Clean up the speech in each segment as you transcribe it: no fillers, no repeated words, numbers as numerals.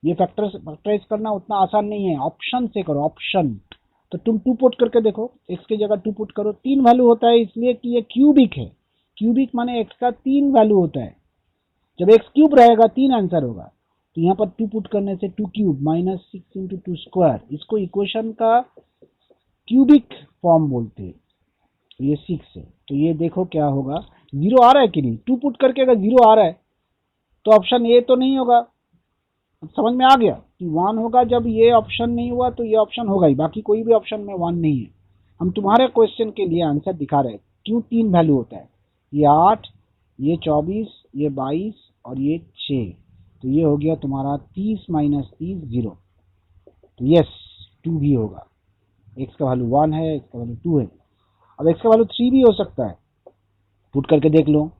ये फैक्टराइज करना उतना आसान नहीं है, ऑप्शन से करो, ऑप्शन। तो तुम 2 पुट करके देखो, x की जगह 2 पुट करो, 3 वैल्यू होता है इसलिए कि ये क्यूबिक है। क्यूबिक माने x का 3 वैल्यू होता है। जब x क्यूब रहेगा 3 आंसर होगा। तो यहाँ पर 2 पुट करने से 2 क्यूब माइनस 6 इंटू 2 स्क्वायर, इसको इक्वेशन का क्यूबिक फॉर्म बोलते हैं। तो ये 6 है। तो ये देखो क्या होगा, 0 आ रहा है कि नहीं, 2 पुट करके अगर 0 आ रहा है तो ऑप्शन ए तो नहीं होगा। समझ में आ गया कि 1 होगा, जब ये ऑप्शन नहीं हुआ तो ये ऑप्शन होगा ही, बाकी कोई भी ऑप्शन में 1 नहीं है। हम तुम्हारे क्वेश्चन के लिए आंसर दिखा रहे हैं क्यों 3 वैल्यू होता है, ये 8, ये 24, ये 22 और ये 6। तो ये हो गया तुम्हारा 30 माइनस 30 0। तो यस 2 भी होगा, x का वैल्यू 1 है, x का वैल्यू 2 है। अब x का वैल्यू 3 भी हो सकता है, पुट करके देख लो।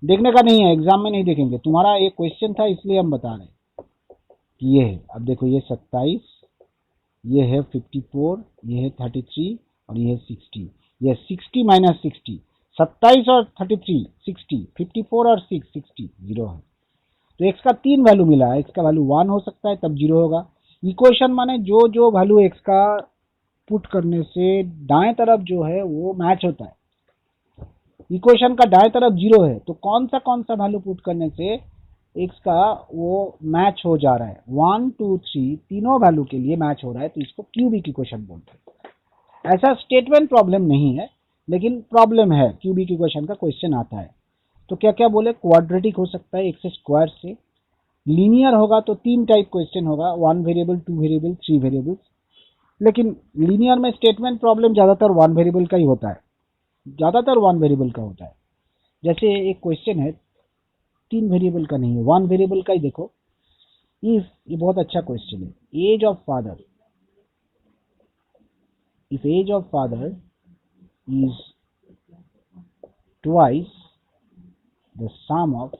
देखने का नहीं है, एग्जाम में नहीं देखेंगे, तुम्हारा एक क्वेश्चन था इसलिए हम बता रहे हैं कि ये है। अब देखो ये 27, ये है 54, ये है 33 और ये है 60। ये 60 माइनस 60, 27 और 33 60, 54 और 6 60 0 है। तो x का 3 वैल्यू मिला है, x का वैल्यू 1 हो सकता है तब 0 होगा। इक्वेशन माने जो जो वैल्यू x का पुट करने से दाएं तरफ जो है वो मैच होता है। इक्वेशन का दाएं तरफ 0 है तो कौन सा वैल्यू पुट करने से x का वो मैच हो जा रहा है, 1 2 3 तीनों वैल्यू के लिए मैच हो रहा है, तो इसको क्यूबिक इक्वेशन बोलते हैं। ऐसा स्टेटमेंट प्रॉब्लम नहीं है, लेकिन प्रॉब्लम है, क्यूबिक इक्वेशन का क्वेश्चन आता है। तो क्या क्या बोले, क्वाड्रेटिक हो सकता है x स्क्वायर से, लीनियर होगा तो 3 टाइप क्वेश्चन होगा, 1 वेरिएबल, 2 वेरिएबल, 3 वेरिएबल्स। लेकिन लीनियर में स्टेटमेंट प्रॉब्लम ज्यादातर 1 वेरिएबल का ही होता है, ज्यादातर 1 वेरिएबल का होता है। जैसे एक क्वेश्चन है 3 वेरिएबल का नहीं है, 1 वेरिएबल का ही देखो। ये बहुत अच्छा क्वेश्चन है। Age of father, if age of father is twice the sum of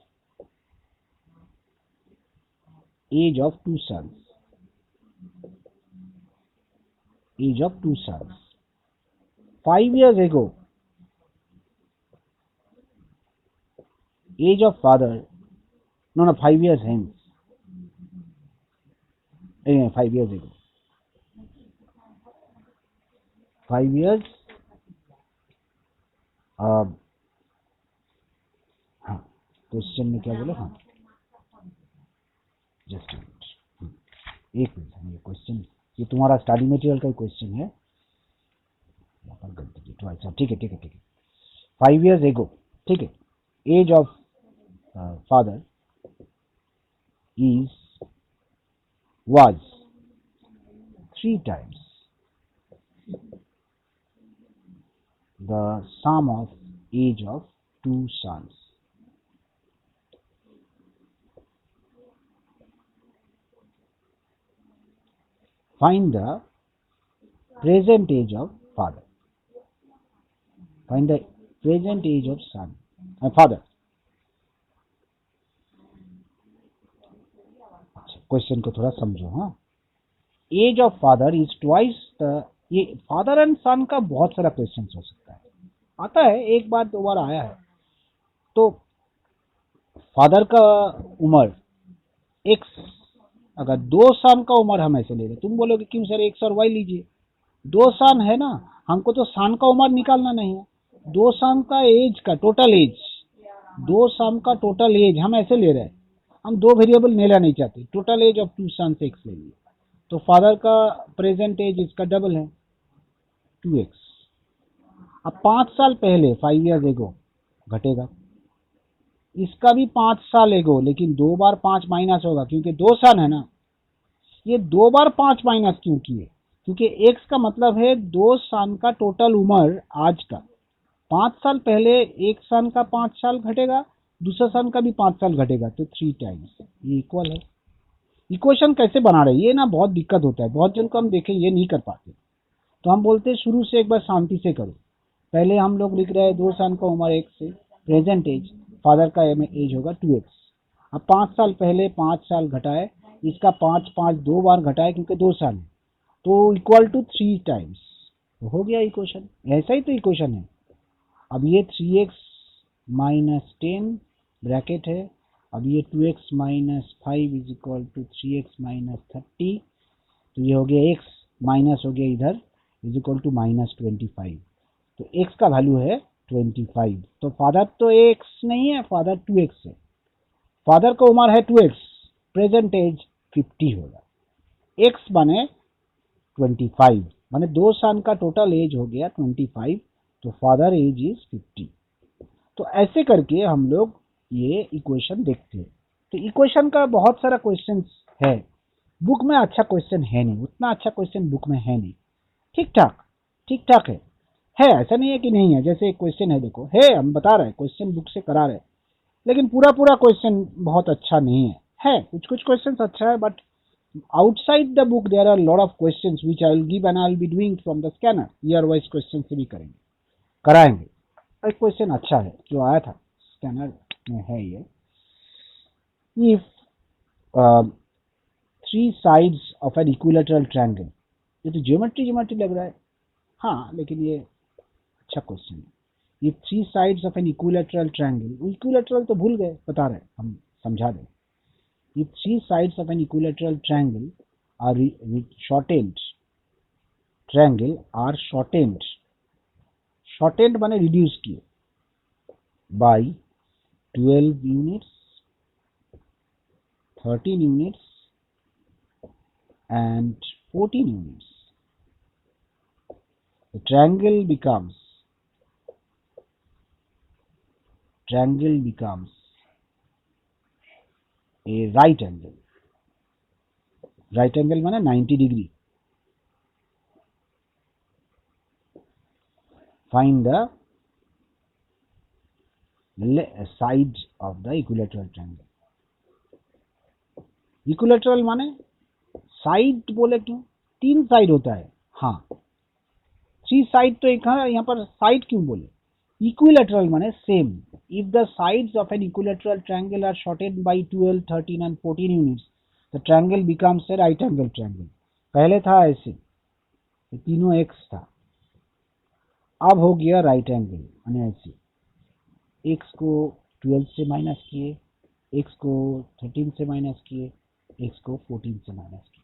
age of 2 sons, age of 2 sons 5 years ago, age of father, no 5 years hence, 5 years ago, 5 years हाँ question में क्या बोले, हाँ just एक minute, ये question, ये तुम्हारा study material का क्वेश्चन है, ठीक है ठीक है ठीक है। 5 years ago, ठीक है, age of father is was 3 times the sum of age of 2 sons. Find the present age of father. Find the present age of son and father. Question को थोड़ा समझो। हाँ, age of father is twice the, ये father and son का बहुत सारा question हो सकता है, आता है, एक बार 2 बार आया है। तो फादर का उम्र एक्स, अगर 2 सन का उम्र हम ऐसे ले रहे, तुम बोलोगे क्यों सर एक्स और वाई लीजिए, 2 सन है ना, हमको तो सन का उम्र निकालना नहीं है, 2 सन का एज का टोटल एज, 2 सन का टोटल एज हम ऐसे ले रहे हैं, हम 2 वेरिएबल लेना नहीं चाहते, total age of 2 sons x ले लिए। तो फादर का प्रेजेंट एज इसका डबल है 2x। अब 5 साल पहले 5 years एगो घटेगा, इसका भी 5 साल एगो, लेकिन 2 बार 5 माइनस होगा क्योंकि 2 सन है ना। ये 2 बार 5 माइनस क्यों किए, क्योंकि x का मतलब है 2 सन का टोटल उम्र आज का, 5 साल पहले एक सन का 5 साल घटेगा, दूसरा सन का भी 5 साल घटेगा, तो 3 टाइम्स, ये इक्वल है। इक्वेशन कैसे बना रहे, ये ना बहुत दिक्कत होता है, बहुत जन को हम देखें ये नहीं कर पाते, तो हम बोलते हैं शुरू से एक बार शांति से करो। पहले हम लोग लिख रहे हैं 2 सन का उम्र x से, प्रेजेंट एज, फादर का एज होगा 2x। अब 5 साल पहले 5 साल घटाए, इसका 5 5 2 बार घटाए क्योंकि 2 साल है, तो इक्वल टू 3 टाइम्स, तो हो गया इक्वेशन। ऐसा ही तो इक्वेशन है। अब ये 3x माइनस 10 ब्रैकेट है, अब ये 2x minus 5 is equal to 3x minus 30, तो ये हो गया x माइनस हो गया इधर इज इक्वल टू माइनस 25, तो x का वैल्यू है 25। तो फादर तो x नहीं है, फादर 2x है, फादर का उम्र है 2x, प्रेजेंट एज 50 होगा, x बने 25, माने 2 साल का टोटल एज हो गया 25, तो फादर एज इज 50। तो ऐसे करके हम लोग ये इक्वेशन देखते हैं। तो इक्वेशन का बहुत सारा क्वेश्चन है, बुक में अच्छा क्वेश्चन है नहीं, उतना अच्छा क्वेश्चन बुक में है नहीं, ठीक ठाक है, ऐसा नहीं है कि नहीं है। जैसे एक क्वेश्चन है, देखो है, हम बता रहे हैं क्वेश्चन बुक से करा रहे हैं, लेकिन पूरा क्वेश्चन बहुत अच्छा नहीं है कुछ क्वेश्चन अच्छा है, but outside the book there are a lot of questions which I will give and I will be doing from the scanner, year wise question से भी कराएंगे। एक क्वेश्चन अच्छा है जो आया था स्कैनर में है ये, if three sides of an equilateral triangle, ये तो ज्योमेट्री लग रहा है, हाँ लेकिन ये अच्छा क्वेश्चन है। if three sides of an equilateral triangle, equilateral तो भूल गए, बता रहे हम, समझा दें। if three sides of an equilateral triangle are shortened, shortened माने reduce किए by 12 units, 13 units and 14 units, the triangle becomes a right angle माने 90 degree. find the side of the equilateral triangle। Equilateral माने side बोले क्यों, 3 side होता है, हाँ 3 side, तो एक यहाँ पर साइड क्यों बोले, इक्विलेटरल माने same. If the sides of an equilateral triangle are shorted by 12, 13 and 14 units, the triangle becomes a right angle triangle. पहले था ऐसे, तीनों एक्स था, अब हो गया राइट एंगल, यानी ऐसे एक्स को 12 से माइनस किए, एक्स को 13 से माइनस किए, एक्स को 14 से माइनस किए,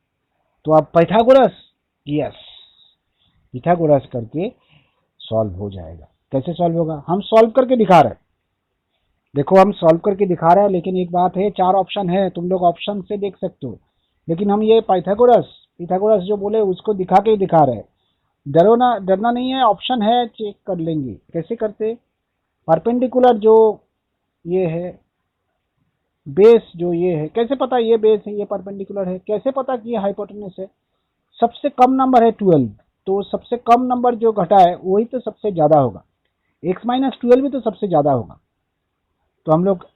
तो अब पाइथागोरस, यस पाइथागोरस करके सॉल्व हो जाएगा। कैसे सॉल्व होगा, हम सॉल्व करके दिखा रहे हैं, देखो हम सॉल्व करके दिखा रहे हैं, लेकिन एक बात है 4 ऑप्शन है, तुम लोग ऑप्शन से देख सकते हो, लेकिन हम ये पाइथागोरस जो बोले उसको दिखा के ही दिखा रहे हैं। डरना नहीं है, ऑप्शन है, चेक कर लेंगे। कैसे करते, परपेंडिकुलर जो ये है, बेस जो ये है, कैसे पता ये बेस है, ये परपेंडिकुलर है, कैसे पता कि ये हाइपोटेन्यूस है, सबसे कम नंबर है 12, तो सबसे कम नंबर जो घटा है वही तो सबसे ज्यादा होगा, x माइनस 12 भी तो सबसे ज्यादा होगा। तो हम लोग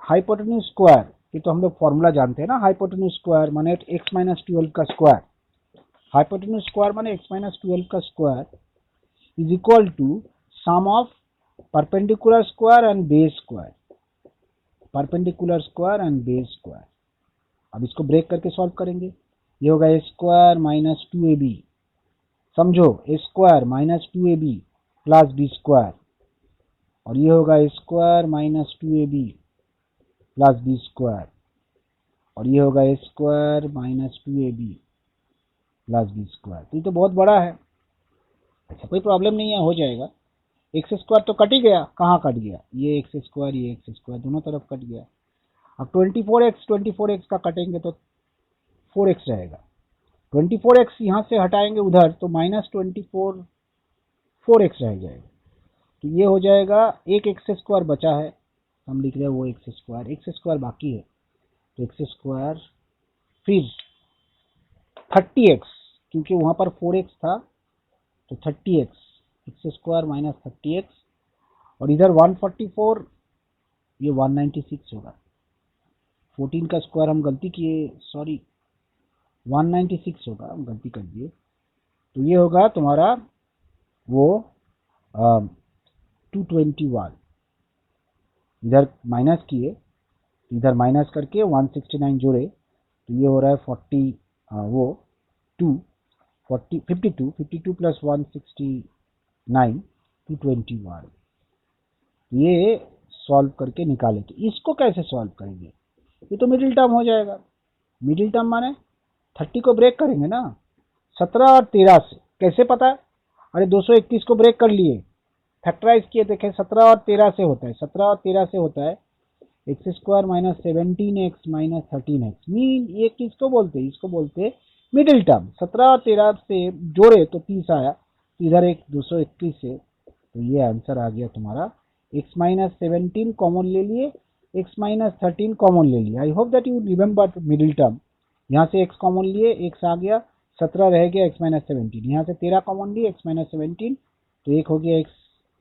हाइपोटेन्यूस स्क्वायर, ये तो हम लोग फॉर्मूला जानते हैं ना, हाइपोटेन्यूस स्क्वायर माने x माइनस 12 का स्क्वायर, हाइपोटेन्यूस स्क्वायर माने x माइनस 12 का square is equal to sum of perpendicular square and base square, perpendicular square and base square. अब इसको ब्रेक करके सॉल्व करेंगे, ये होगा a स्क्वायर माइनस 2ab, समझो a square minus 2ab plus b square, और ये होगा a square minus 2ab plus b square, और ये होगा a square minus 2ab plus b square. तो ये तो बहुत बड़ा है, अच्छा कोई प्रॉब्लम नहीं है, हो जाएगा। एक्स स्क्वायर तो कट ही गया, कहाँ कट गया, ये एक्स स्क्वायर, ये एक्स स्क्वायर दोनों तरफ कट गया। अब 24x का कटेंगे तो 4x रहेगा, 24x यहाँ से हटाएंगे उधर तो माइनस 24 4x रह जाएगा, तो ये हो जाएगा, एक एक्स स्क्वायर बचा है, हम लिख रहे हैं वो एक्स स्क्वायर बाकी है, तो एक्स स्क्वायर फिर 30x, क्योंकि वहाँ पर 4x था तो 30x, x square minus 30x, और इधर 144, ये 196 होगा, 14 का स्क्वायर हम गलती किए, सॉरी 196 होगा, हम गलती कर दिए, तो ये होगा तुम्हारा वो 221, इधर माइनस किए, इधर माइनस करके 169 जोड़े, तो ये हो रहा है 40 वो 2 40 52 प्लस 169 221, ये सॉल्व करके निकाले। तो इसको कैसे सॉल्व करेंगे, ये तो मिडिल टर्म हो जाएगा। मिडिल टर्म माने 30 को ब्रेक करेंगे ना 17 और 13 से। कैसे पता है? अरे 221 को ब्रेक कर लिए, फैक्टराइज किए, देखें 17 और 13 से होता है, 17 और 13 से होता है X square minus 17x minus 13x। Mean ये किसको बोलते हैं? इसको बोलते हैं मिडिल टर्म। 17 और 13 से जोड़े तो 30 आया, इधर एक 221 से, तो ये आंसर आ गया तुम्हारा। x माइनस 17 कॉमन ले लिए, x माइनस 13 कॉमन ले लिए। I hope that you remember middle term. यहाँ से x कॉमन लिए, x आ गया, 17 रह गया, x माइनस 17। यहाँ से 13 कॉमन लिए, x माइनस 17, तो एक हो गया x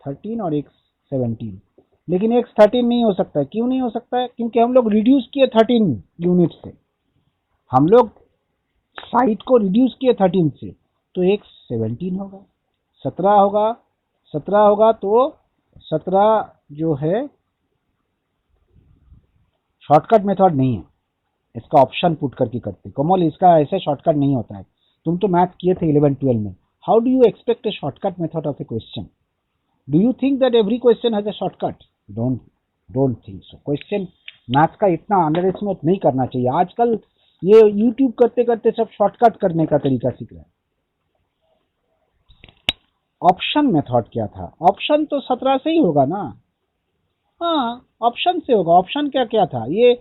13 और x 17। लेकिन x 13 नहीं हो सकता है। क्यों नहीं हो सकता है? क्योंकि हम लोग रिड्यूस किए 13 यूनिट से, हम लोग साइड को रिड्यूस किए 13 से, तो x 17 होगा, 17 होगा, 17 होगा, तो 17 जो है शॉर्टकट मेथड नहीं है, इसका ऑप्शन पुट करके करते। कमल, इसका ऐसे शॉर्टकट नहीं होता है। तुम तो मैथ किए थे 11-12 में। How do you expect A shortcut method of A question? Do you think that every question has a shortcut? Don't think so. Question maths का इतना अंडर एस्टिमेट नहीं करना चाहिए। आजकल ये यूट्यूब करते करते सब शॉर्टकट करने का तरीका सीख रहे हैं। ऑप्शन मेथड क्या था? ऑप्शन तो 17 से ही होगा ना। हाँ, ऑप्शन से होगा। ऑप्शन क्या क्या था? ये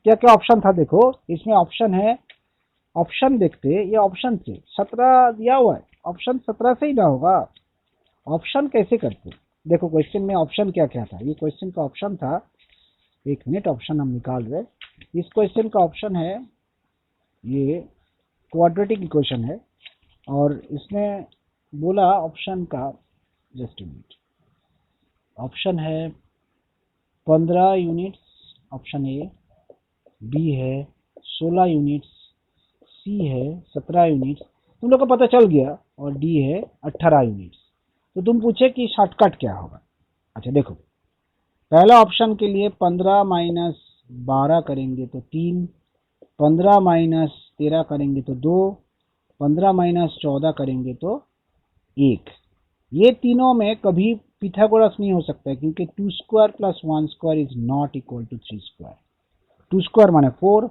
क्या क्या ऑप्शन था? देखो इसमें ऑप्शन है, ऑप्शन देखते, ये ऑप्शन से 17 दिया हुआ है, ऑप्शन 17 से ही ना होगा। ऑप्शन कैसे करते? देखो क्वेश्चन में ऑप्शन क्या क्या था। ये क्वेश्चन का ऑप्शन था, एक मिनट, ऑप्शन हम निकाल रहे। इस क्वेश्चन का ऑप्शन है, ये क्वाड्रेटिक इक्वेशन है, और इसमें बोला ऑप्शन का, जस्ट मिनट, ऑप्शन है 15 यूनिट्स, ऑप्शन ए, बी है 16 यूनिट्स, सी है 17 यूनिट्स, तुम लोग को पता चल गया, और डी है 18 यूनिट्स। तो तुम पूछे कि शॉर्टकट क्या होगा। अच्छा देखो, पहला ऑप्शन के लिए 15 माइनस 12 करेंगे तो 3, 15 माइनस 13 करेंगे तो 2, 15 माइनस 14 करेंगे तो 1। ये तीनों में कभी पिथागोरस नहीं हो सकता है, क्योंकि 2 square plus 1 square is not equal to 3 square. 2 square माने 4,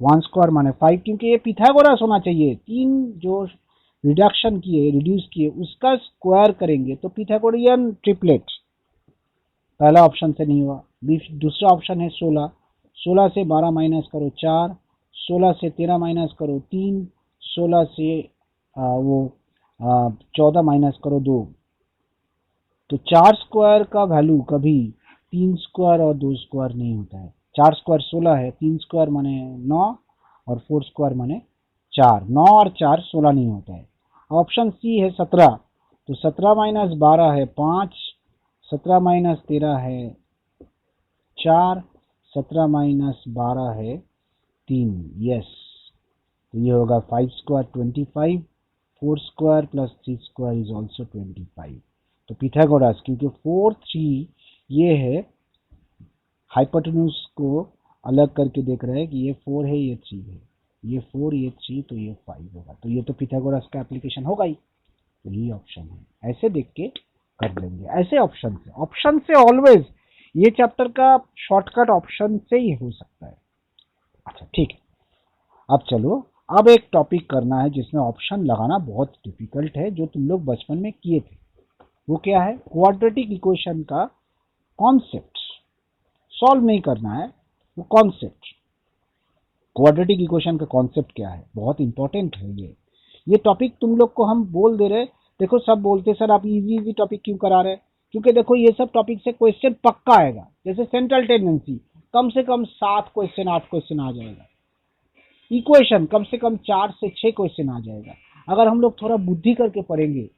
1 स्क्वायर माने 5, क्योंकि ये पिथागोरस होना चाहिए। तीन जो रिडक्शन किए, रिड्यूस किए, उसका स्क्वायर करेंगे तो पिथागोरियन ट्रिपलेट। पहला ऑप्शन से नहीं हुआ। दूसरा ऑप्शन है 16, 16 से 12 माइनस करो 4, 16 से 13 माइनस करो 3, 16 से 14 माइनस करो 2। तो 4 स्क्वायर का वैल्यू कभी 3 स्क्वायर और 2 स्क्वायर नहीं होता है। 4 स्क्वायर 16 है, 3 स्क्वायर माने 9, और 4 स्क्वायर माने 4। 9 और 4 16 नहीं होता है। ऑप्शन सी है 17, तो 17 माइनस 12 है 5, 17 माइनस 13 है 4, 17 माइनस 12 है 3। यस, तो ये होगा 5 square 25, 4 square plus 3 square is also 25। तो पिथागोरस, क्योंकि 4 3 ये है, हाइपोटेन्यूज को अलग करके देख रहे हैं कि ये 4 है, ये 3 है, ये 4 ये 3, तो ये 5 होगा। तो ये तो पिथागोरस का एप्लीकेशन होगा ही। तो ये ऑप्शन है, ऐसे देख के कर लेंगे। ऐसे ऑप्शन से ऑलवेज ये चैप्टर का शॉर्टकट ऑप्शन से ही हो सकता है। अच्छा ठीक है, अब चलो, अब एक टॉपिक करना है जिसमें ऑप्शन लगाना बहुत डिफिकल्ट है, जो तुम लोग बचपन में किए थे। वो क्या है? क्वाड्रेटिक इक्वेशन का कॉन्सेप्ट सॉल्व नहीं करना है, वो कॉन्सेप्ट। क्वाड्रेटिक इक्वेशन का कॉन्सेप्ट क्या है, बहुत इंपॉर्टेंट है ये टॉपिक तुम लोग को हम बोल दे रहे। देखो सब बोलते सर आप इजी टॉपिक क्यों करा रहे, क्योंकि देखो ये सब टॉपिक से क्वेश्चन पक्का आएगा। जैसे सेंट्रल टेंडेंसी, कम से कम 7 क्वेश्चन 8 क्वेश्चन आ जाएगा। इक्वेशन कम से कम 4 से 6 क्वेश्चन आ जाएगा। अगर हम लोग थोड़ा बुद्धि करके पढ़ेंगे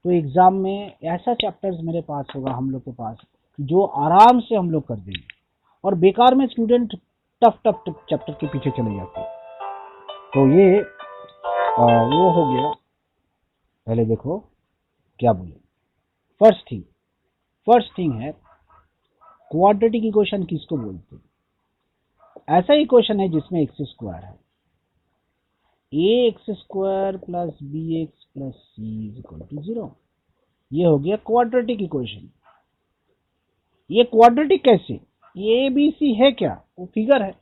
तो एग्जाम में ऐसा चैप्टर्स मेरे पास होगा, हम लोग के पास, जो आराम से हम लोग कर देंगे। और बेकार में स्टूडेंट टफ चैप्टर के पीछे चले जाते हैं। तो ये वो हो गया। पहले देखो क्या बोले। फर्स्ट थिंग है, क्वाड्रेटिक इक्वेशन किसको बोलते हैं? ऐसा इक्वेशन है जिसमें एक्स स्क्वायर है, A x square plus B X plus C is equal to 0। ये हो गया क्वाड्रेटिक इक्वेशन। ये क्वाड्रेटिक कैसे? ये ए बी सी है क्या? वो फिगर है।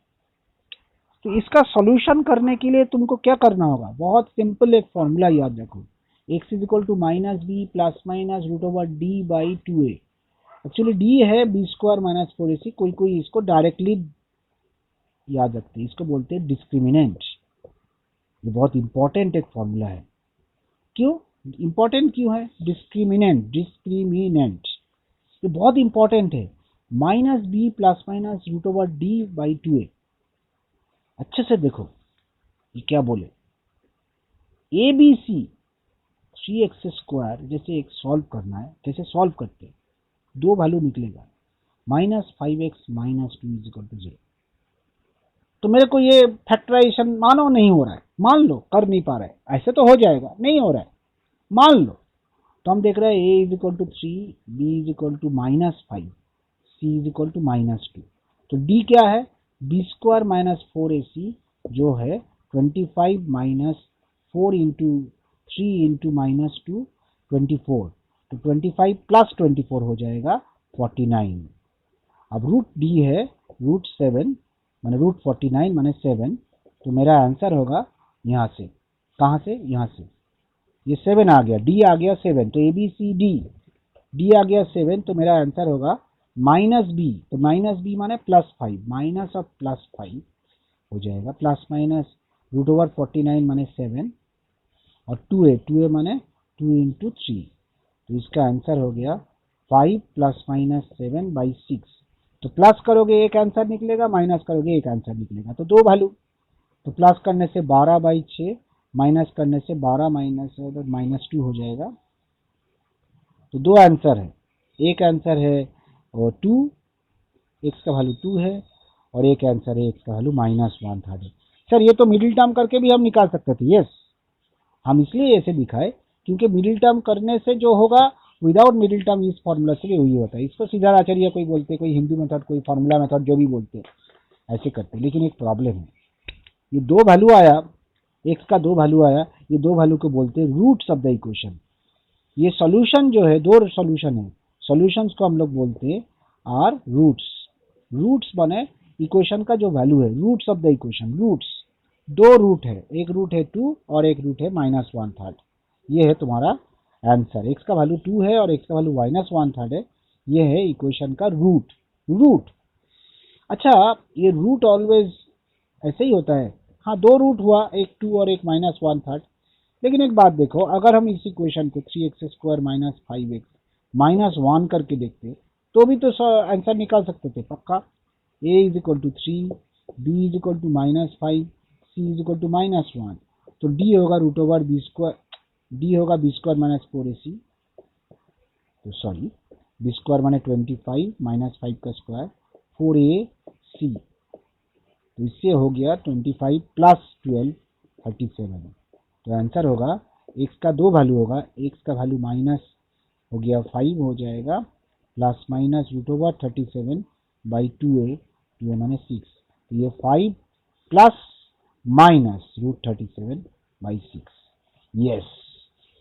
तो इसका सॉल्यूशन करने के लिए तुमको क्या करना होगा, बहुत सिंपल एक फॉर्मूला याद रखो, x is equal to minus B plus minus root over D by 2a। Actually D है बी स्क्वायर माइनस 4ac, कोई कोई इसको डायरेक्टली याद रखते हैं, इसको बोलते हैं डिस्क्रिमिनेंट। ये बहुत इंपॉर्टेंट एक फॉर्मूला है। क्यों इंपॉर्टेंट क्यों है? डिस्क्रिमिनेंट ये बहुत इंपॉर्टेंट है। Minus B plus minus root over D by 2a। अच्छे से देखो ये क्या बोले, ए बी सी 3x² जैसे एक सॉल्व करना है, कैसे सॉल्व करते हैं, दो वैल्यू निकलेगा, -5x minus 2 is equal to 0। तो मेरे को ये फैक्टराइजेशन मानो नहीं हो रहा है, मान लो कर नहीं पा रहा है, ऐसे तो हो जाएगा, नहीं हो रहा है मान लो, तो हम देख रहे हैं a is equal to 3, b is equal to -5, c is equal to -2। तो d क्या है, b स्क्वायर माइनस 4ac जो है 25 माइनस 4 इंटू 3 इंटू -2 24, तो 25 प्लस 24 हो जाएगा 49। अब रूट d है रूट 7 माने रूट 49 माने 7, तो मेरा आंसर होगा यहाँ से, कहाँ से, यहाँ से, ये 7 आ गया, d आ गया 7, तो ABCD d आ गया 7, तो मेरा आंसर होगा माइनस बी, तो माइनस बी माने +5, माइनस ऑफ +5 हो जाएगा, प्लस माइनस रूट ओवर 49 माने 7 और 2a माने 2 इंटू 3, तो इसका आंसर हो गया 5 प्लस माइनस 7 बाई 6। तो प्लस करोगे एक आंसर निकलेगा, माइनस करोगे एक आंसर निकलेगा, तो दो वैल्यू, तो प्लस करने से 12 बाई 6, माइनस करने से 12 माइनस -2 हो जाएगा। तो दो आंसर है, एक आंसर है और 2, x का वैल्यू 2 है, और एक आंसर है x का वैल्यू -1/3 है। सर ये तो मिडिल टर्म करके भी हम निकाल सकते थे, यस हम इसलिए ऐसे दिखाए क्योंकि मिडिल टर्म करने से जो होगा विदाउट मिडिल टर्म इस फॉर्मूला से भी वही होता है। इसको सीधा आचार्य कोई बोलते, कोई हिंदू मेथड, कोई फॉर्मूला मेथड, जो भी बोलते ऐसे करते। लेकिन एक प्रॉब्लम है, ये दो वैल्यू आया, x का दो वैल्यू आया, ये दो वैल्यू को बोलते हैं रूट्स ऑफ द इक्वेशन। ये सॉल्यूशन जो है, दो सॉल्यूशन है, सॉल्यूशंस को हम लोग बोलते हैं आर रूट्स। रूट्स बने इक्वेशन का जो वैल्यू है, roots of the equation, roots दो रूट है, एक रूट है 2 और एक रूट है -1/3। ये है तुम्हारा आंसर, x का वैल्यू 2 है और x का वैल्यू -1/3 है, ये है इक्वेशन का रूट। रूट अच्छा, ये रूट ऑलवेज ऐसे ही होता है, हाँ दो रूट हुआ, एक 2 और एक -1/3। लेकिन एक बात देखो, अगर हम इस इक्वेशन को 3x² माइनस 5x -1 करके देखते तो भी तो आंसर निकाल सकते थे पक्का। a is equal to 3, b is equal to -5, c is equal to -1, तो d होगा root over b square, d होगा b स्क्वायर माइनस 4ac, तो सॉरी b स्क्वायर माने 25 -5 का स्क्वायर 4ac, तो इससे हो गया 25 प्लस 12 37। तो आंसर होगा x का दो वैल्यू होगा, x का वैल्यू माइनस हो गया 5 हो जाएगा, plus minus root over 37 by 2a माने 6, तो ये 5 plus minus root 37 by 6। Yes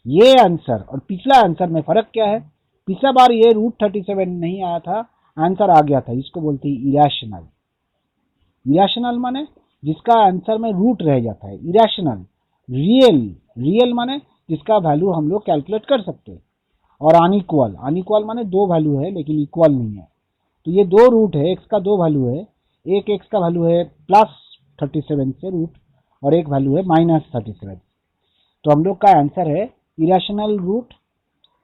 ये आंसर और पिछला आंसर में फर्क क्या है, पिछला बार ये रूट 37 नहीं आया था, आंसर आ गया था, इसको बोलते हैं इरेशनल। इरेशनल माने जिसका आंसर में रूट रह जाता है, इरेशनल। रियल, रियल माने जिसका वैल्यू हम लोग कैलकुलेट कर सकते हैं। और अनइक्वल, अनइक्वल माने दो वैल्यू है लेकिन इक्वल नहीं है। तो ये दो रूट है, x का दो वैल्यू है, एक x का वैल्यू है +37 से रूट और एक वैल्यू है -37। तो हम लोग का आंसर है इरेशनल रूट,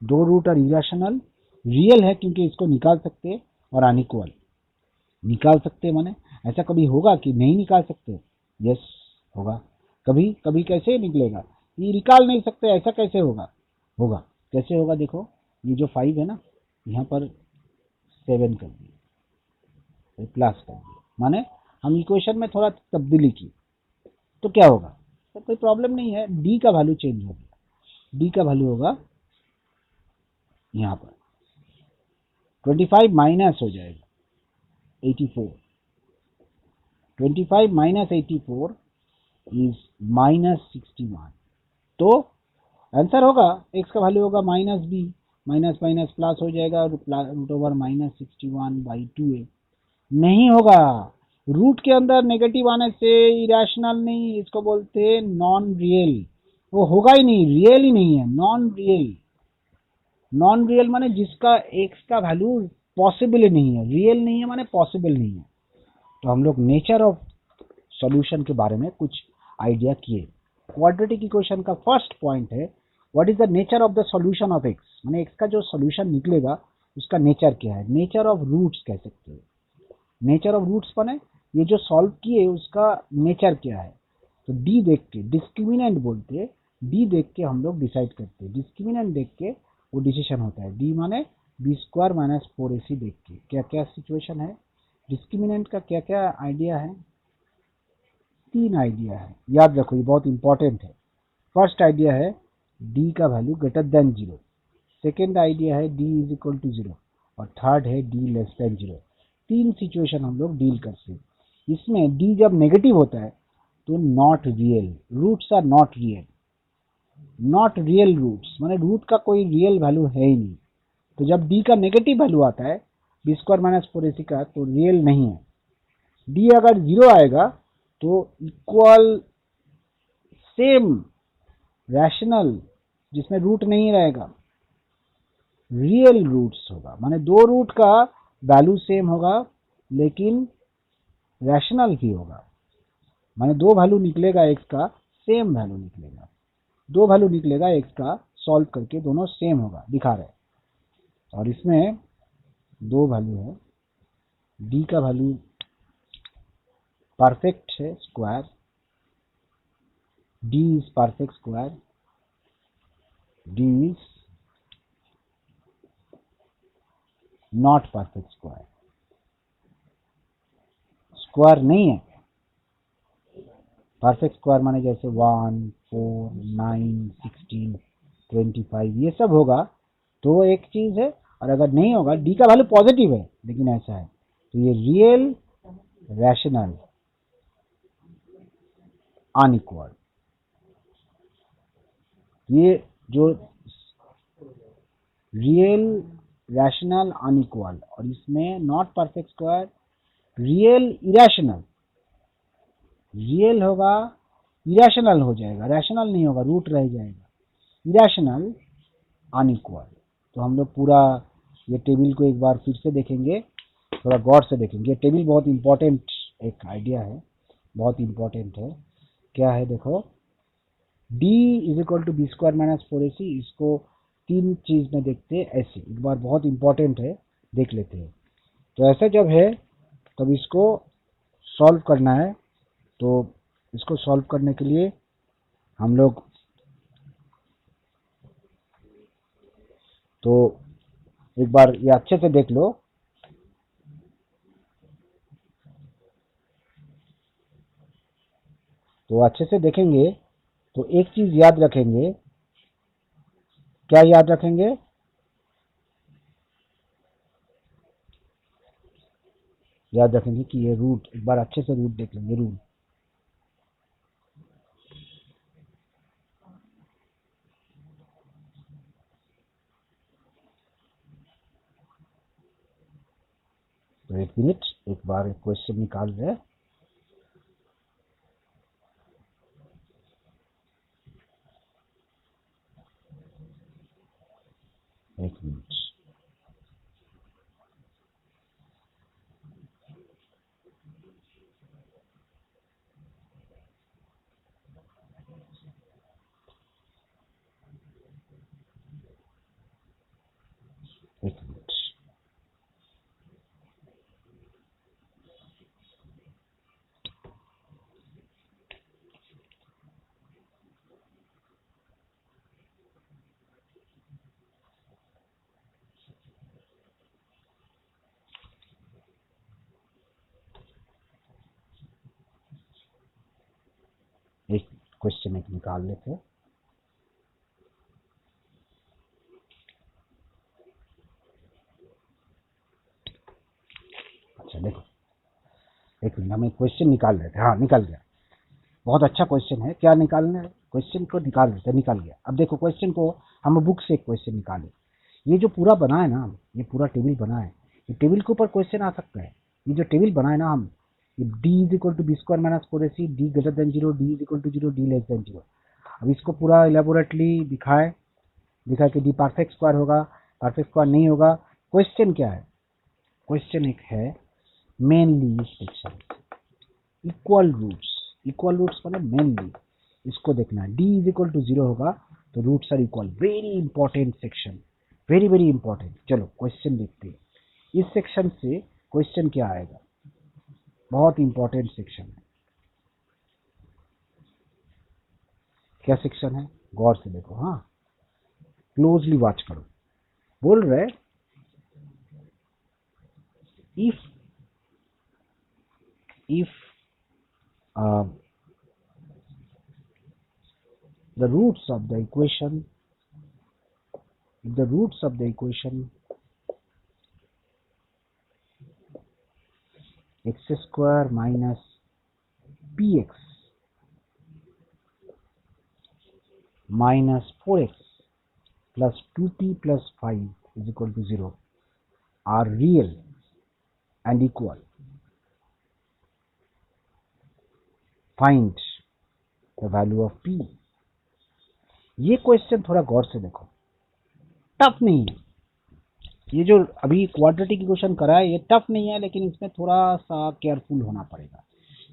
दो रूट और इरेशनल। रियल है क्योंकि इसको निकाल सकते हैं, और अनइक्वल निकाल सकते माने ऐसा कभी होगा कि नहीं निकाल सकते, यस होगा। कभी कभी कैसे निकलेगा, ये निकाल नहीं सकते, ऐसा कैसे होगा, होगा कैसे होगा। देखो ये जो 5 है ना, यहाँ पर 7 कर दिए, प्लस कर दिए, माने हम इक्वेशन में थोड़ा तब्दीली की, तो क्या होगा, तो कोई प्रॉब्लम नहीं है, डी का वैल्यू चेंज हो गया, डी का वैल्यू होगा यहाँ पर 25 माइनस हो जाएगा 84, 25 माइनस 84 इज -61। तो आंसर होगा x का वैल्यू होगा -b, माइनस माइनस प्लस हो जाएगा, रूट ओवर -61 बाई 2a। नहीं होगा, रूट के अंदर नेगेटिव आने से इरेशनल नहीं, इसको बोलते हैं नॉन रियल। वो होगा ही नहीं, रियल ही नहीं है, नॉन रियल। नॉन रियल माने जिसका एक्स का वैल्यू पॉसिबल ही नहीं है, रियल नहीं है माने पॉसिबल नहीं है। तो हम लोग नेचर ऑफ सॉल्यूशन के बारे में कुछ आइडिया किए। क्वाड्रेटिक इक्वेशन का फर्स्ट पॉइंट है what is the nature of the solution of x, माने एक्स का जो सॉल्यूशन निकलेगा उसका नेचर क्या है। नेचर ऑफ रूट्स कह सकते हैं। नेचर ऑफ रूट्स माने ये जो सॉल्व किए उसका नेचर क्या है। तो डी देख के, डिस्क्रिमिनेंट बोलते हैं, डी देख के हम लोग डिसाइड करते हैं। डिस्क्रिमिनेंट देख के वो डिसीजन होता है। डी माने बी स्क्वायर माइनस 4ac देख के क्या क्या सिचुएशन है। डिस्क्रिमिनेंट का क्या क्या आइडिया है, 3 आइडिया है, याद रखो ये बहुत इंपॉर्टेंट है। फर्स्ट आइडिया है डी का value greater than 0, second idea है डी इज इक्वल टू 0, और थर्ड है डी लेस देन 0। 3 सिचुएशन हम लोग डील करते हैं। इसमें डी जब नेगेटिव होता है तो not real, roots are not real. Not real roots माने रूट का कोई रियल वैल्यू है ही नहीं। तो जब डी का नेगेटिव वैल्यू आता है बी स्क्वायर माइनस 4ac का, तो रियल नहीं है। डी अगर 0 आएगा तो इक्वल सेम रैशनल जिसमें रूट नहीं रहेगा, रियल रूट्स होगा, माने दो रूट का वैल्यू सेम होगा लेकिन रैशनल भी होगा। माने दो वैल्यू निकलेगा एक्स का, सेम वैल्यू निकलेगा। दो वैल्यू निकलेगा एक्स का, सॉल्व करके दोनों सेम होगा, दिखा रहे। और इसमें दो वैल्यू है, डी का वैल्यू परफेक्ट है square, D is perfect square, D is not perfect square. Square नहीं है। परफेक्ट स्क्वायर माने जैसे 1, 4, 9, 16, 25 ये सब होगा तो वो एक चीज है। और अगर नहीं होगा, डी का वैल्यू पॉजिटिव है लेकिन ऐसा है, तो ये रियल रैशनल अनइक्वल। ये जो रियल रैशनल अनइक्वल, और इसमें not perfect square, real irrational. Real होगा इरेशनल हो जाएगा, रैशनल नहीं होगा, रूट रह जाएगा, इरेशनल अनइक्वल। तो हम लोग पूरा ये टेबल को एक बार फिर से देखेंगे, थोड़ा गौर से देखेंगे। ये टेबल बहुत इंपॉर्टेंट एक आइडिया है, बहुत इंपॉर्टेंट है। क्या है देखो, d is equal to B square minus 4ac, इसको 3 चीज में देखते हैं ऐसे, एक बार बहुत इंपॉर्टेंट है, देख लेते हैं। तो ऐसा जब है तब इसको सॉल्व करना है। तो इसको सॉल्व करने के लिए हम लोग तो एक बार ये अच्छे से देख लो। तो अच्छे से देखेंगे तो एक चीज याद रखेंगे। क्या याद रखेंगे? याद रखेंगे कि ये रूट, एक बार अच्छे से रूट देख लेंगे। रूट तो एक मिनट, एक बार एक क्वेश्चन निकाल रहे हैं। एक मिनट। एक मिनट। एक क्वेश्चन एक निकाल लेते हैं। अच्छा देखो, एक मिनट, हम एक क्वेश्चन निकाल रहे थे। हाँ, निकल गया। बहुत अच्छा क्वेश्चन है। क्या निकालना है? क्वेश्चन को निकाल देते, निकल गया। अब देखो क्वेश्चन को, हम बुक से एक क्वेश्चन निकाले। ये जो पूरा बना है ना, ये पूरा टेबल बना है, ये टेबल के ऊपर क्वेश्चन आ सकता है। ये जो टेबल बना है ना हम, D is equal to B square minus 4ac, D greater than 0, D is equal to 0, D less than 0। अब इसको पूरा इलेबोरेटली दिखाए कि डी परफेक्ट स्क्वायर होगा, परफेक्ट स्क्वायर नहीं होगा। क्वेश्चन क्या है? क्वेश्चन एक है मेनली इस सेक्शन इक्वल रूट्स मतलब मेनली इसको देखना है। डी इज इक्वल टू 0 होगा तो roots are equal. Very important section, very very important. चलो क्वेश्चन देखते हैं इस सेक्शन से क्वेश्चन क्या आएगा। बहुत इंपॉर्टेंट सेक्शन है। क्या सेक्शन है? गौर से देखो, हाँ, क्लोजली वॉच करो। बोल रहे if the roots of the equation x square minus px minus 4x plus 2p plus 5 is equal to 0 are real and equal, find the value of p। ये क्वेश्चन थोड़ा गौर से देखो, टफ नहीं है। ये जो अभी क्वाड्रेटिक इक्वेशन करा है ये टफ नहीं है, लेकिन इसमें थोड़ा सा केयरफुल होना पड़ेगा।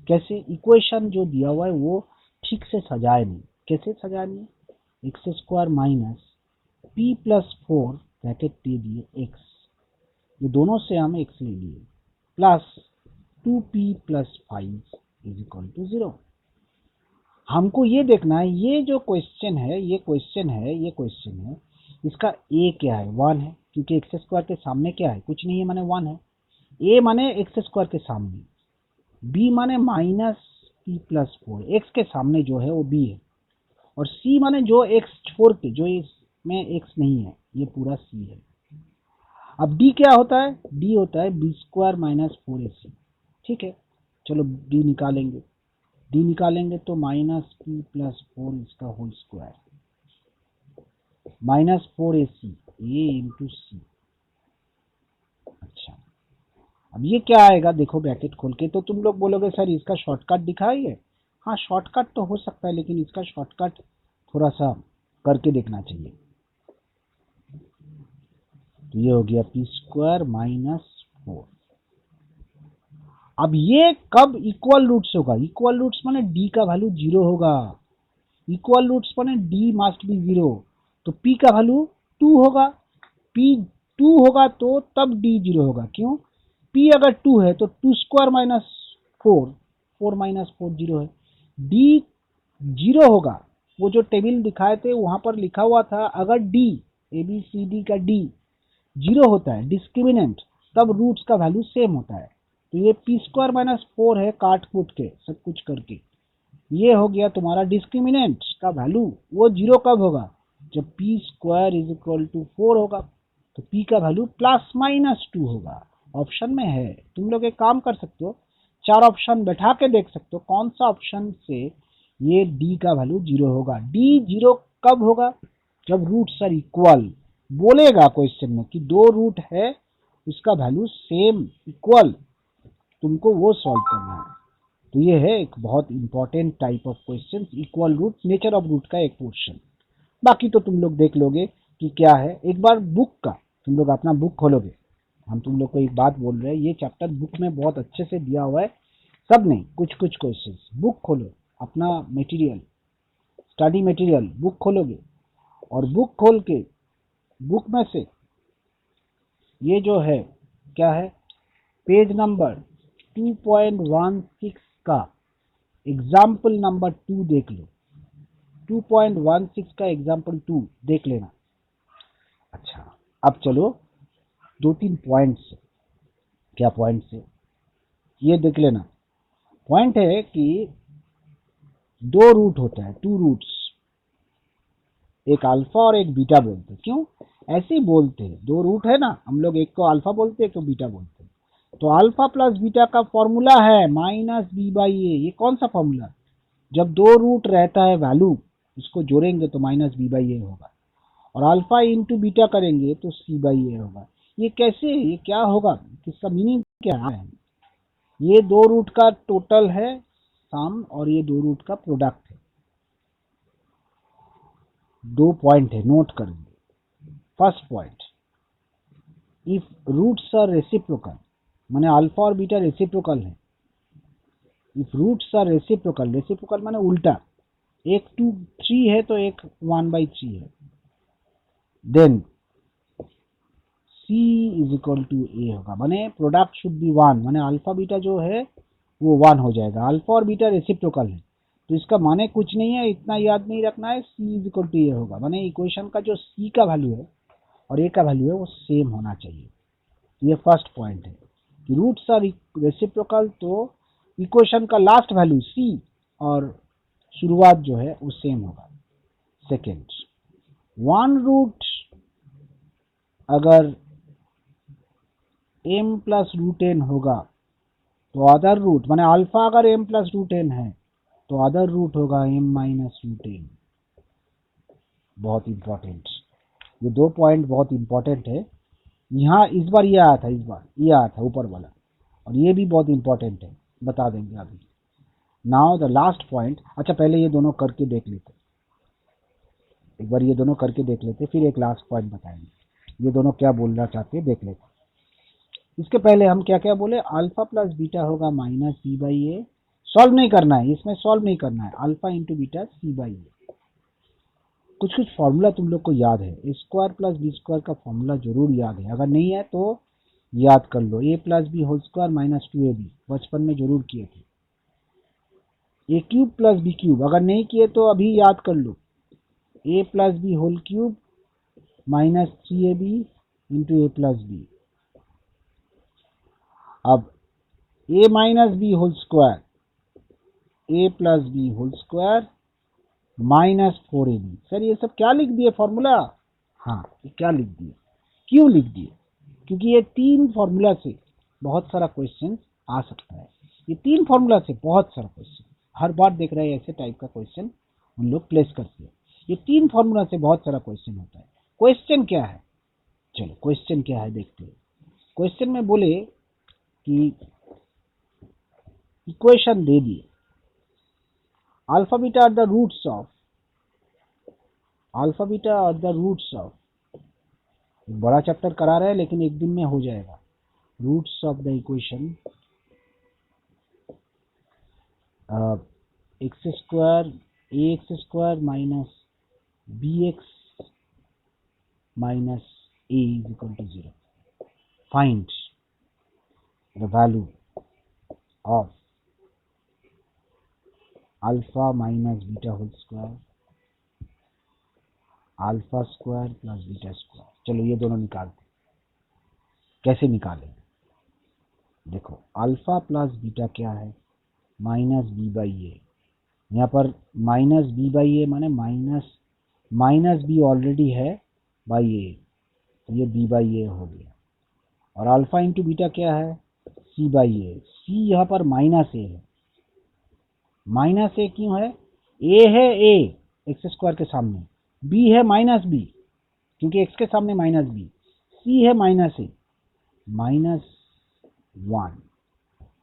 कैसे? इक्वेशन जो दिया हुआ है वो ठीक से सजाए नहीं। कैसे सजानी है? X square minus P plus 4 bracket दे दिए एक्स, ये दोनों से हम एक्स ले लिए, plus 2p plus 5 is equal to 0। हमको ये देखना है ये जो क्वेश्चन है इसका ए क्या है? 1 है, क्योंकि एक्स स्क्वायर के सामने क्या है? कुछ नहीं है, माने 1 है। ए माने एक्स स्क्वायर के सामने, बी माने माइनस पी प्लस 4, एक्स के सामने जो है वो बी है, और सी माने जो एक्स छोड़ के, जो इसमें एक्स नहीं है, ये पूरा सी है। अब डी क्या होता है? डी होता है बी स्क्वायर माइनस 4ac। ठीक है, चलो डी निकालेंगे तो माइनस पी प्लस 4 इसका होल स्क्वायर माइनस 4ac ए इंटू सी। अच्छा, अब ये क्या आएगा? देखो ब्रैकेट खोल के, तो तुम लोग बोलोगे सर इसका शॉर्टकट दिखाइए। हाँ, शॉर्टकट तो हो सकता है, लेकिन इसका शॉर्टकट थोड़ा सा करके देखना चाहिए। तो ये हो गया पी स्क्वायर माइनस 4। अब ये कब इक्वल रूट्स होगा? इक्वल रूट्स माने डी का वैल्यू 0 होगा। इक्वल रूट्स माने डी मस्ट बी 0, तो पी का वैल्यू 2 होगा। पी 2 होगा तो तब डी 0 होगा। क्यों? पी अगर 2 है तो 2 स्क्वायर माइनस 4 माइनस 4 0 है। डी 0 होगा। वो जो टेबल दिखाए थे वहां पर लिखा हुआ था, अगर डी ABCD का डी 0 होता है डिस्क्रिमिनेंट, तब रूट्स का वैल्यू सेम होता है। तो ये पी स्क्वायर माइनस 4 है, काट कूट के सब कुछ करके ये हो गया तुम्हारा डिस्क्रिमिनेंट का वैल्यू। वो 0 कब होगा? जब P square is equal to 4 होगा, तो पी का वैल्यू प्लस माइनस 2 होगा। ऑप्शन में है, तुम लोग एक काम कर सकते हो, 4 ऑप्शन बैठा के देख सकते हो कौन सा ऑप्शन से ये डी का वैल्यू 0 होगा। डी 0 कब होगा? जब रूट्स आर इक्वल। बोलेगा क्वेश्चन में कि 2 रूट है, उसका वैल्यू सेम इक्वल, तुमको वो सॉल्व करना है। तो ये है एक बहुत important type of question, equal root, nature of root का एक पोर्शन। बाकी तो तुम लोग देख लोगे कि क्या है। एक बार बुक का तुम लोग अपना बुक खोलोगे, हम तुम लोग को एक बात बोल रहे हैं, ये चैप्टर बुक में बहुत अच्छे से दिया हुआ है, सब नहीं, कुछ कुछ क्वेश्चंस। बुक खोलो, अपना मटेरियल, स्टडी मटेरियल बुक खोलोगे, और बुक खोल के बुक में से ये जो है क्या है, पेज नंबर 2.16 का एग्जाम्पल नंबर 2 देख लो। 2.16 का एग्जाम्पल 2 देख लेना। अच्छा, अब चलो 2-3 पॉइंट्स। क्या पॉइंट्स है ये देख लेना। पॉइंट है कि 2 रूट होता है, 2 रूट्स, एक अल्फा और एक बीटा बोलते हैं। क्यों ऐसे ही बोलते हैं? 2 रूट है ना, हम लोग एक को अल्फा बोलते हैं, एक को बीटा बोलते हैं। तो अल्फा प्लस बीटा का फॉर्मूला है माइनस बी बाई ए। ये कौन सा फॉर्मूला? जब 2 रूट रहता है वैल्यू, इसको जोड़ेंगे तो माइनस बी बाई ए होगा, और अल्फा इंटू बीटा करेंगे तो सी बाई ए होगा। ये कैसे? ये क्या होगा? किसका मीनिंग क्या है? ये दो रूट का टोटल है सम और ये दो रूट का प्रोडक्ट है। दो पॉइंट है, नोट कर लीजिए। First point, if roots are reciprocal, माने अल्फा और बीटा रेसिप्रोकल है। If roots are reciprocal, reciprocal माने उल्टा, एक 2/3 है तो एक 1/3 है, then C is equal to A होगा, माने प्रोडक्ट शुड बी 1, माने अल्फा बीटा जो है वो 1 हो जाएगा। अल्फा और बीटा रेसिप्रोकल है तो इसका माने कुछ नहीं है, इतना याद नहीं रखना है, C is equal to A होगा, माने इक्वेशन का जो C का वैल्यू है और A का वैल्यू है वो सेम होना चाहिए। ये फर्स्ट पॉइंट है कि रूट्स आर रेसिप्रोकल तो इक्वेशन का लास्ट वैल्यू C और शुरुआत जो है वो सेम होगा। सेकेंड, वन रूट अगर m प्लस रूट एन होगा तो अदर रूट, माने अल्फा अगर m प्लस रूट एन है तो अदर रूट होगा m माइनस रूट एन। बहुत इंपॉर्टेंट, ये दो पॉइंट बहुत इंपॉर्टेंट है। यहाँ इस बार ये आया था, इस बार ये आया था ऊपर वाला, और ये भी बहुत इंपॉर्टेंट है, बता देंगे अभी। नाउ द लास्ट पॉइंट, अच्छा पहले ये दोनों करके देख लेते, एक बार ये दोनों करके देख लेते, फिर एक लास्ट पॉइंट बताएंगे ये दोनों क्या बोलना चाहते हैं, देख लेते। इसके पहले हम क्या क्या बोले, अल्फा प्लस बीटा होगा minus C by A. Solve नहीं करना है, इसमें सॉल्व नहीं करना है, alpha into beta C by A. कुछ कुछ फॉर्मूला तुम लोग को याद है, A square plus B square का फॉर्मूला जरूर याद है, अगर नहीं है तो याद कर लो। A plus B whole square minus 2ab बचपन में जरूर किए थे। A cube plus B cube, अगर नहीं किए तो अभी याद कर लो, A plus B whole cube minus 3ab into A plus B. अब A minus B whole square, A plus B whole square minus 4ab। Sir ये सब क्या लिख दिए फॉर्मूला? हाँ, ये क्या लिख दिए, क्यों लिख दिए? क्योंकि ये तीन फॉर्मूला से बहुत सारा क्वेश्चन आ सकता है। ये तीन फॉर्मूला से बहुत सारा क्वेश्चन, हर बार देख रहे हैं ऐसे टाइप का क्वेश्चन उन लोग प्लेस करते हैं। ये तीन फॉर्मूला से बहुत सारा क्वेश्चन होता है। क्वेश्चन क्या है, चलो क्वेश्चन क्या है देखते हैं। क्वेश्चन में बोले कि इक्वेशन दे दिए, alpha beta are the roots of, alpha beta are the roots of, बड़ा चैप्टर करा रहे हैं लेकिन एक दिन में हो जाएगा। Roots of the equation x square a x square minus B x minus a is equal to 0। Find the value of alpha minus beta whole square, alpha square plus beta square. चलो ये दोनों निकालते, कैसे निकालें? देखो alpha plus beta क्या है, minus B by ए। यहाँ पर माइनस बी बाई ए माने माइनस बी ऑलरेडी है बाई ए, तो ये बी बाई ए हो गया। और अल्फा इंटू बीटा क्या है, सी बाई ए। सी यहाँ पर माइनस ए है, माइनस ए क्यों है? ए है ए एक्स स्क्वायर के सामने, बी है माइनस बी क्योंकि एक्स के सामने माइनस बी, सी है माइनस ए, माइनस 1।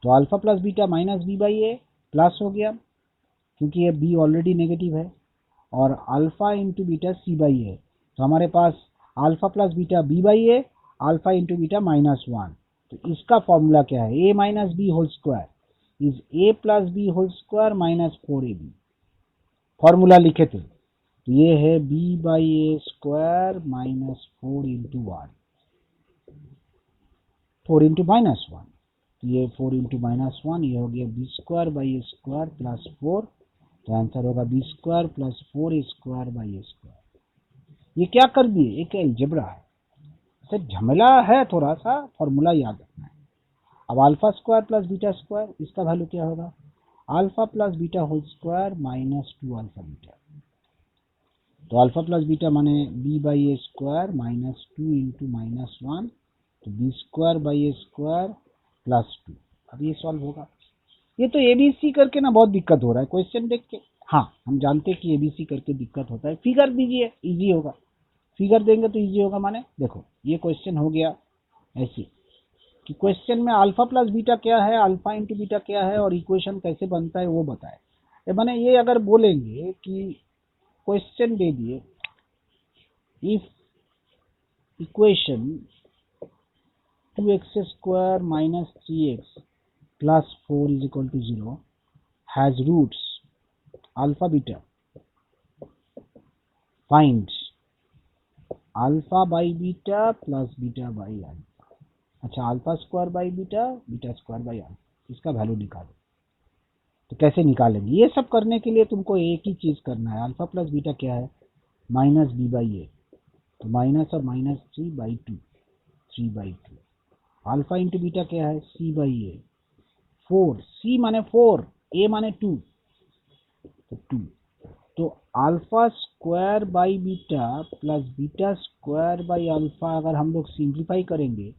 तो alpha plus beta minus B by A plus हो गया क्योंकि ये बी ऑलरेडी नेगेटिव है, और alpha into beta C by A, तो हमारे पास alpha plus beta B by A, alpha into beta minus 1। तो इसका फॉर्मूला क्या है, A minus B whole square is A plus B whole square minus 4ab। Formula लिखे थे, तो ये है B by A square minus 4 into 1, 4 into minus 1, तो ये 4 इंटू माइनस 1, ये हो गया B square by A square plus 4, तो आंसर होगा B square plus 4 a square by A square. ये क्या कर दिए, एक अलजेब्रा है, इसे झमेला है थोड़ा सा, फॉर्मूला याद रखना है। अब alpha square plus beta square, इसका वैल्यू क्या होगा, alpha plus beta whole square minus 2 alpha beta. तो अल्फा प्लस बीटा माने B by A square minus 2 into minus 1, तो B square by A square plus 2। अब ये सॉल्व होगा। ये तो एबीसी करके ना बहुत दिक्कत हो रहा है क्वेश्चन देख के। हाँ हम जानते हैं कि एबीसी करके दिक्कत होता है, फिगर दीजिए इजी होगा, फिगर देंगे तो इजी होगा। माने देखो ये क्वेश्चन हो गया ऐसे, कि क्वेश्चन में अल्फा प्लस बीटा क्या है, अल्फा इंटू बीटा क्या है और इक्वेशन कैसे बनता है वो बताए। मैंने ये अगर बोलेंगे कि क्वेश्चन दे दिए, if equation 2x square minus 3x plus 4 is equal to 0 has roots alpha beta, find alpha by beta plus beta by alpha। अच्छा, alpha square by beta, beta square by alpha, इसका value निकालो। तो कैसे निकालेंगे? ये सब करने के लिए तुमको एक ही चीज करना है। अल्फा प्लस बीटा क्या है? माइनस बी बाई ए, तो माइनस और माइनस 3/2, 3/2। अल्फा इंटू बीटा क्या है? सी बाई ए, 4, सी माने 4, ए माने 2, तो 2। तो alpha square by beta plus beta square by alpha अगर हम लोग सिंप्लीफाई करेंगे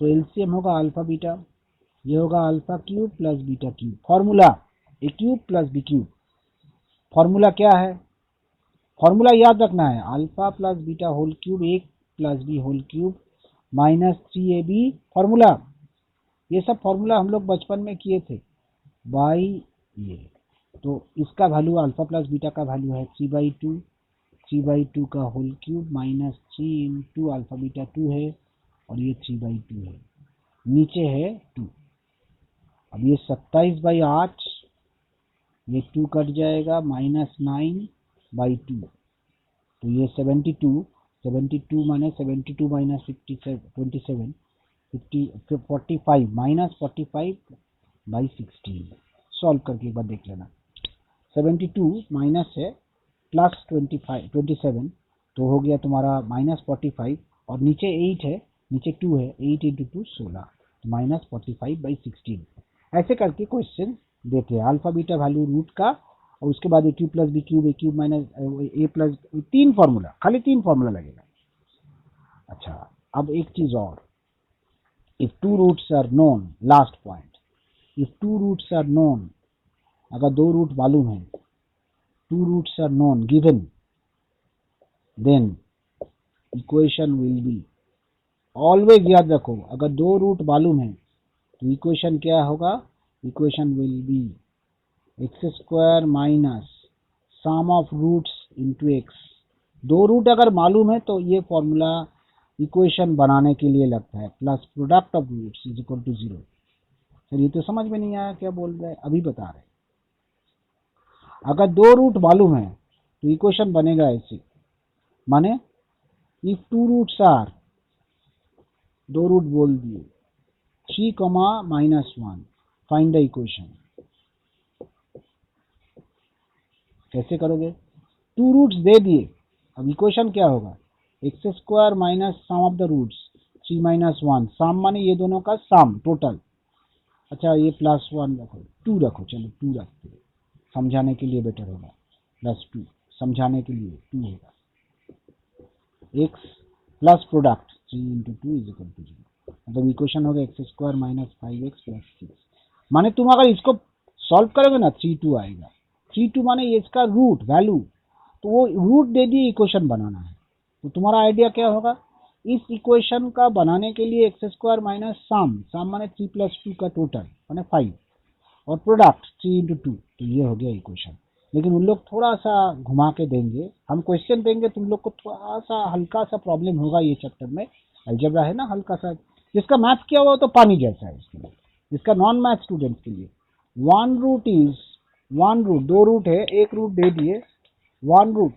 तो एलसीएम होगा अल्फा बीटा, ये होगा alpha cube plus beta cube. Formula A cube plus B cube. Formula क्या है? फॉर्मूला याद रखना है, alpha plus beta whole cube 1 plus B whole cube minus 3ab। Formula, ये सब फॉर्मूला हम लोग बचपन में किए थे बाई ये। तो इसका वैल्यू अल्फा प्लस बीटा का वैल्यू है 3/2, 3/2 का whole cube minus 3 into alpha beta 2 है और ये 3/2 है, नीचे है 2। अब ये 27/8, ये 2 कट जाएगा, माइनस 9/2, तो ये 72, 72 माने 72 माइनस 27, 45 माइनस 45/16। सॉल्व करके एक बार देख लेना। 72 माइनस है प्लस 27, तो हो गया तुम्हारा माइनस 45, और नीचे 8 है, नीचे 2 है, 8 इंटू 2 16, तो माइनस 45/16। ऐसे करके क्वेश्चन देते हैं। अल्फा बीटा वैल्यू रूट का, और उसके बाद a cube plus B cube, a cube minus a plus, 3 formula, खाली 3 फॉर्मूला लगेगा। अच्छा, अब एक चीज और, if 2 roots are known, last point, if 2 roots are known, अगर 2 रूट मालूम है, 2 roots are known given, then equation will be, always याद रखो, अगर 2 रूट मालूम है तो इक्वेशन क्या होगा? Equation will be x square minus sum of roots into x. 2 root अगर मालूम है तो ये फॉर्मूला इक्वेशन बनाने के लिए लगता है, plus product of roots is equal to 0। Sir ये तो समझ में नहीं आया, क्या बोल रहे हैं? अभी बता रहे। अगर 2 रूट मालूम है तो इक्वेशन बनेगा ऐसे, माने इफ 2 रूट्स आर, 2 रूट बोल दिए, 3, -1, फाइंड द इक्वेशन। कैसे करोगे? 2 रूट्स दे दिए, अब इक्वेशन क्या होगा? X square minus sum of the roots 3 - 1, sum माने ये दोनों का सम टोटल। अच्छा, ये +1 रखो, 2 रखो, चलो 2 रखते हैं, समझाने के लिए बेटर होगा, +2 समझाने के लिए 2 होगा। X plus product 3 into 2 is equal to 0, मतलब इक्वेशन होगा x square minus 5x plus 6। माने तुम अगर इसको सॉल्व करोगे ना, 3/2 आएगा। 3/2 माने ये इसका रूट वैल्यू, तो वो रूट दे दिए, इक्वेशन बनाना है। तो तुम्हारा आइडिया क्या होगा? इस इक्वेशन का बनाने के लिए एक्स स्क्वायर माइनस सम माने 3 + 2 का टोटल माने 5, और प्रोडक्ट 3 इंटू 2, तो ये हो गया इक्वेशन। लेकिन उन लोग थोड़ा सा घुमा के देंगे, हम क्वेश्चन देंगे, तुम लोग को थोड़ा सा हल्का सा प्रॉब्लम होगा ये चैप्टर में। अलजेब्रा है ना हल्का सा, जिसका मैथ किया हुआ तो पानी जैसा है उसके लिए, जिसका नॉन मैथ स्टूडेंट्स के लिए 1 रूट इज 1 रूट, 2 रूट है, 1 रूट दे दिए, 1 रूट